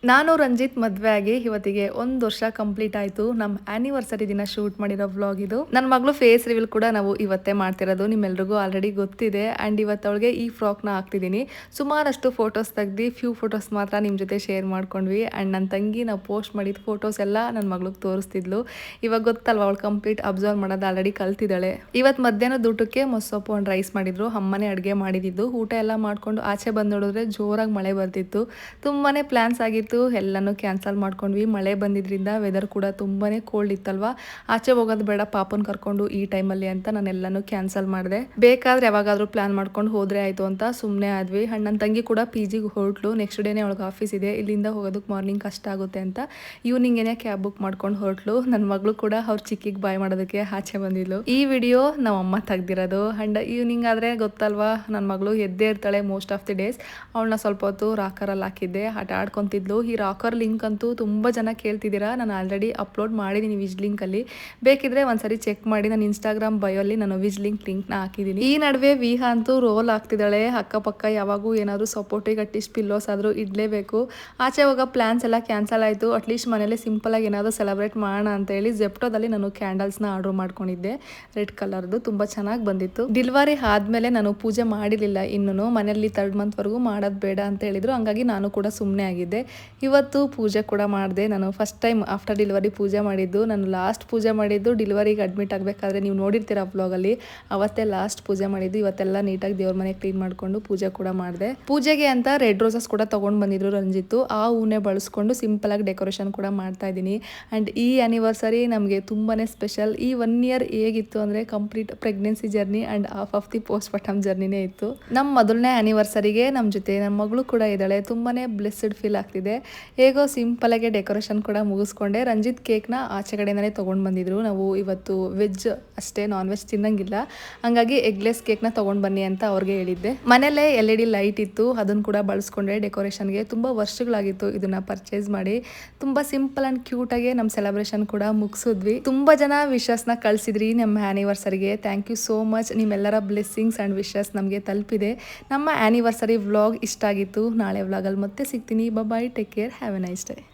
ನಾನು ರಂಜಿತ್ ಮದುವೆ ಆಗಿ ಇವತ್ತಿಗೆ 1 ವರ್ಷ ಕಂಪ್ಲೀಟ್ ಆಯಿತು. ನಮ್ಮ ಆ್ಯನಿವರ್ಸರಿ ದಿನ ಶೂಟ್ ಮಾಡಿರೋ ವ್ಲಾಗ್ ಇದು. ನನ್ನ ಮಗಳು ಫೇಸ್ ರಿವೀಲ್ ಕೂಡ ನಾವು ಇವತ್ತೇ ಮಾಡ್ತಿರೋದು. ನಿಮ್ಮೆಲ್ರಿಗೂ ಆಲ್ರೆಡಿ ಗೊತ್ತಿದೆ. ಆ್ಯಂಡ್ ಇವತ್ತು ಅವಳಿಗೆ ಈ ಫ್ರಾಕ್ನ ಹಾಕ್ತಿದ್ದೀನಿ. ಸುಮಾರಷ್ಟು ಫೋಟೋಸ್ ತೆಗ್ದು ಫ್ಯೂ ಫೋಟೋಸ್ ಮಾತ್ರ ನಿಮ್ಮ ಜೊತೆ ಶೇರ್ ಮಾಡ್ಕೊಂಡ್ವಿ. ಆ್ಯಂಡ್ ನನ್ನ ತಂಗಿ ನಾವು ಪೋಸ್ಟ್ ಮಾಡಿದ ಫೋಟೋಸ್ ಎಲ್ಲ ನನ್ನ ಮಗಳಿಗೆ ತೋರಿಸ್ತಿದ್ಲು. ಇವಾಗ ಗೊತ್ತಲ್ವ, ಅವಳು ಕಂಪ್ಲೀಟ್ ಅಬ್ಸರ್ವ್ ಮಾಡೋದು ಆಲ್ರೆಡಿ ಕಲ್ತಿದ್ದಾಳೆ. ಇವತ್ತು ಮಧ್ಯಾಹ್ನದ ಊಟಕ್ಕೆ ಮೊಸೊಪ್ಪು ಒಂದು ರೈಸ್ ಮಾಡಿದ್ರು. ಅಮ್ಮನೇ ಅಡುಗೆ ಮಾಡಿದ್ದು. ಊಟ ಎಲ್ಲ ಮಾಡ್ಕೊಂಡು ಆಚೆ ಬಂದು ನೋಡಿದ್ರೆ ಜೋರಾಗಿ ಮಳೆ ಬರ್ತಿತ್ತು. ತುಂಬಾ ಪ್ಲ್ಯಾನ್ಸ್ ಆಗಿತ್ತು, ಎಲ್ಲನೂ ಕ್ಯಾನ್ಸಲ್ ಮಾಡ್ಕೊಂಡ್ವಿ. ಮಳೆ ಬಂದಿದ್ರಿಂದ ವೆದರ್ ಕೂಡ ತುಂಬಾ ಕೋಲ್ಡ್ ಇತ್ತಲ್ವಾ, ಆಚೆ ಹೋಗೋದು ಬೇಡ ಪಾಪನ್ ಕರ್ಕೊಂಡು ಈ ಟೈಮಲ್ಲಿ ಅಂತ ನಾನು ಎಲ್ಲನೂ ಕ್ಯಾನ್ಸಲ್ ಮಾಡಿದೆ. ಬೇಕಾದ್ರೆ ಯಾವಾಗಾದ್ರೂ ಪ್ಲಾನ್ ಮಾಡ್ಕೊಂಡು ಹೋದ್ರೆ ಆಯಿತು ಅಂತ ಸುಮ್ಮನೆ ಆದ್ವಿ. ನನ್ನ ತಂಗಿ ಕೂಡ ಪಿ ಜಿಗೆ ಹೊರಟ್ಲು. ನೆಕ್ಸ್ಟ್ ಡೇನೇ ಅವಳಿಗೆ ಆಫೀಸ್ ಇದೆ. ಇಲ್ಲಿಂದ ಹೋಗೋದಕ್ಕೆ ಮಾರ್ನಿಂಗ್ ಕಷ್ಟ ಆಗುತ್ತೆ ಅಂತ ಈವ್ನಿಂಗೇನೆ ಕ್ಯಾಬ್ ಬುಕ್ ಮಾಡ್ಕೊಂಡು ಹೊರಟ್ಲು. ನನ್ನ ಮಗಳು ಕೂಡ ಅವ್ರ ಚಿಕ್ಕಿಗೆ ಬಾಯ್ ಮಾಡೋದಕ್ಕೆ ಆಚೆ ಬಂದಿದ್ಲು. ಈ ವಿಡಿಯೋ ನಮ್ಮ ಅಮ್ಮ ತೆಗ್ದಿರೋದು. ಆ್ಯಂಡ್ ಈವ್ನಿಂಗ್ ಆದರೆ ಗೊತ್ತಲ್ವಾ, ನನ್ನ ಮಗಳು ಎದ್ದೇ ಇರ್ತಾಳೆ ಮೋಸ್ಟ್ ಆಫ್ ದಿ ಡೇಸ್. ಅವಳನ್ನ ಸ್ವಲ್ಪ ಹೊತ್ತು ರಾಕರಲ್ಲಿ ಹಾಕಿದ್ದೆ, ಆಟ ಆಡ್ಕೊತಿದ್ಲು. ಈ ರಾಕರ್ ಲಿಂಕ್ ಅಂತೂ ತುಂಬ ಜನ ಕೇಳ್ತಿದ್ದೀರಾ. ನಾನು ಆಲ್ರೆಡಿ ಅಪ್ಲೋಡ್ ಮಾಡಿದ್ದೀನಿ ವಿಜ್ ಲಿಂಕಲ್ಲಿ. ಬೇಕಿದ್ರೆ ಒಂದ್ಸರಿ ಚೆಕ್ ಮಾಡಿ. ನಾನು ಇನ್ಸ್ಟಾಗ್ರಾಮ್ ಬಯೋಲ್ಲಿ ನಾನು ವಿಜ್ ಲಿಂಕ್ನ ಹಾಕಿದ್ದೀನಿ. ಈ ನಡುವೆ ವಿಹಾ ಅಂತೂ ರೋಲ್ ಆಗ್ತಿದ್ದಾಳೆ. ಅಕ್ಕಪಕ್ಕ ಯಾವಾಗೂ ಏನಾದರೂ ಸಪೋರ್ಟಿಗೆ ಅಟ್ಲೀಸ್ಟ್ ಪಿಲ್ಲೋಸ್ ಆದರೂ ಇಡಲೇಬೇಕು. ಆಚೆ ಹೋಗೋ ಪ್ಲ್ಯಾನ್ಸ್ ಎಲ್ಲ ಕ್ಯಾನ್ಸಲ್ ಆಯಿತು. ಅಟ್ಲೀಸ್ಟ್ ಮನೇಲಿ ಸಿಂಪಲಾಗಿ ಏನಾದರೂ ಸೆಲೆಬ್ರೇಟ್ ಮಾಡೋಣ ಅಂತೇಳಿ ಜೆಪ್ಟೋದಲ್ಲಿ ನಾನು ಕ್ಯಾಂಡಲ್ಸ್ನ ಆರ್ಡರ್ ಮಾಡ್ಕೊಂಡಿದ್ದೆ. ರೆಡ್ ಕಲರ್ದು ತುಂಬ ಚೆನ್ನಾಗಿ ಬಂದಿತ್ತು. ಡೆಲಿವರಿ ಆದಮೇಲೆ ನಾನು ಪೂಜೆ ಮಾಡಿರಲಿಲ್ಲ. ಇನ್ನೂ ಮನೆಯಲ್ಲಿ 3 ಮಂತ್ವರೆಗೂ ಮಾಡೋದು ಬೇಡ ಅಂತ ಹೇಳಿದರು. ಹಂಗಾಗಿ ನಾನು ಕೂಡ ಸುಮ್ಮನೆ ಆಗಿದ್ದೆ. ಇವತ್ತು ಪೂಜೆ ಕೂಡ ಮಾಡಿದೆ. ನಾನು ಫಸ್ಟ್ ಟೈಮ್ ಆಫ್ಟರ್ ಡೆಲಿವರಿ ಪೂಜೆ ಮಾಡಿದ್ದು. ನಾನು ಲಾಸ್ಟ್ ಪೂಜೆ ಮಾಡಿದ್ದು ಡೆಲಿವರಿಗೆ ಅಡ್ಮಿಟ್ ಆಗಬೇಕಾದ್ರೆ, ನೀವು ನೋಡಿರ್ತೀರ ವ್ಲಾಗಲ್ಲಿ. ಅವತ್ತೇ ಲಾಸ್ಟ್ ಪೂಜೆ ಮಾಡಿದ್ದು. ಇವತ್ತೆಲ್ಲ ನೀಟಾಗಿ ದೇವ್ರ ಮನೆ ಕ್ಲೀನ್ ಮಾಡಿಕೊಂಡು ಪೂಜೆ ಕೂಡ ಮಾಡಿದೆ. ಪೂಜೆಗೆ ಅಂತ ರೆಡ್ ರೋಸಸ್ ಕೂಡ ತೊಗೊಂಡು ಬಂದಿದ್ರು ರಂಜಿತ್ತು. ಆ ಹೂನೇ ಬಳಸ್ಕೊಂಡು ಸಿಂಪಲಾಗಿ ಡೆಕೋರೇಷನ್ ಕೂಡ ಮಾಡ್ತಾ ಇದ್ದೀನಿ. ಆ್ಯಂಡ್ ಈ ಆ್ಯನಿವರ್ಸರಿ ನಮಗೆ ತುಂಬಾ ಸ್ಪೆಷಲ್. ಈ 1 ಇಯರ್ ಹೇಗಿತ್ತು ಅಂದರೆ complete pregnancy journey and half of the postpartum ಜರ್ನಿನೇ ಇತ್ತು. ನಮ್ಮ ಮೊದಲನೇ ಆ್ಯನಿವರ್ಸರಿಗೆ ನಮ್ಮ ಜೊತೆ ನನ್ನ ಮಗಳು ಕೂಡ ಇದ್ದಾಳೆ. ತುಂಬಾ ಬ್ಲೆಸ್ಡ್ ಫೀಲ್ ಆಗ್ತಿದೆ. ಹೇಗೋ ಸಿಂಪಲಾಗಿ ಡೆಕೋರೇಷನ್ ಕೂಡ ಮುಗಿಸ್ಕೊಂಡೆ. ರಂಜಿತ್ ಕೇಕ್ನ ಆಚೆ ಕಡೆಯಿಂದಲೇ ತೊಗೊಂಡು ಬಂದಿದ್ರು. ನಾವು ಇವತ್ತು ವೆಜ್ ಅಷ್ಟೇ, ನಾನ್ ವೆಜ್ ತಿನ್ನಂಗಿಲ್ಲ. ಹಂಗಾಗಿ ಎಗ್ಲೆಸ್ ಕೇಕ್ನ ತೊಗೊಂಡು ಬನ್ನಿ ಅಂತ ಅವ್ರಿಗೆ ಹೇಳಿದ್ದೆ. ಮನೇಲೇ LED ಲೈಟ್ ಇತ್ತು, ಅದನ್ನು ಕೂಡ ಬಳಸ್ಕೊಂಡೆ ಡೆಕೋರೇಷನ್ಗೆ. ತುಂಬ ವರ್ಷಗಳಾಗಿತ್ತು ಇದನ್ನು ಪರ್ಚೇಸ್ ಮಾಡಿ. ತುಂಬ ಸಿಂಪಲ್ ಆ್ಯಂಡ್ ಕ್ಯೂಟಾಗಿ ನಮ್ಮ ಸೆಲೆಬ್ರೇಷನ್ ಕೂಡ ಮುಗಿಸಿದ್ವಿ. ತುಂಬ ಜನ ವಿಶಸ್ನ ಕಳಿಸಿದ್ರಿ ನಮ್ಮ ಆ್ಯನಿವರ್ಸರಿಗೆ. Thank you so much. ನಿಮ್ಮೆಲ್ಲರ ಬ್ಲೆಸ್ಸಿಂಗ್ಸ್ ಆ್ಯಂಡ್ ವಿಶಸ್ ನಮಗೆ ತಲುಪಿದೆ. ನಮ್ಮ ಆ್ಯನಿವರ್ಸರಿ ವ್ಲಾಗ್ ಇಷ್ಟ ಆಗಿತ್ತು. ನಾಳೆ ವ್ಲಾಗಲ್ಲಿ ಮತ್ತೆ ಸಿಗ್ತೀನಿ. Bye, take care, have a nice day.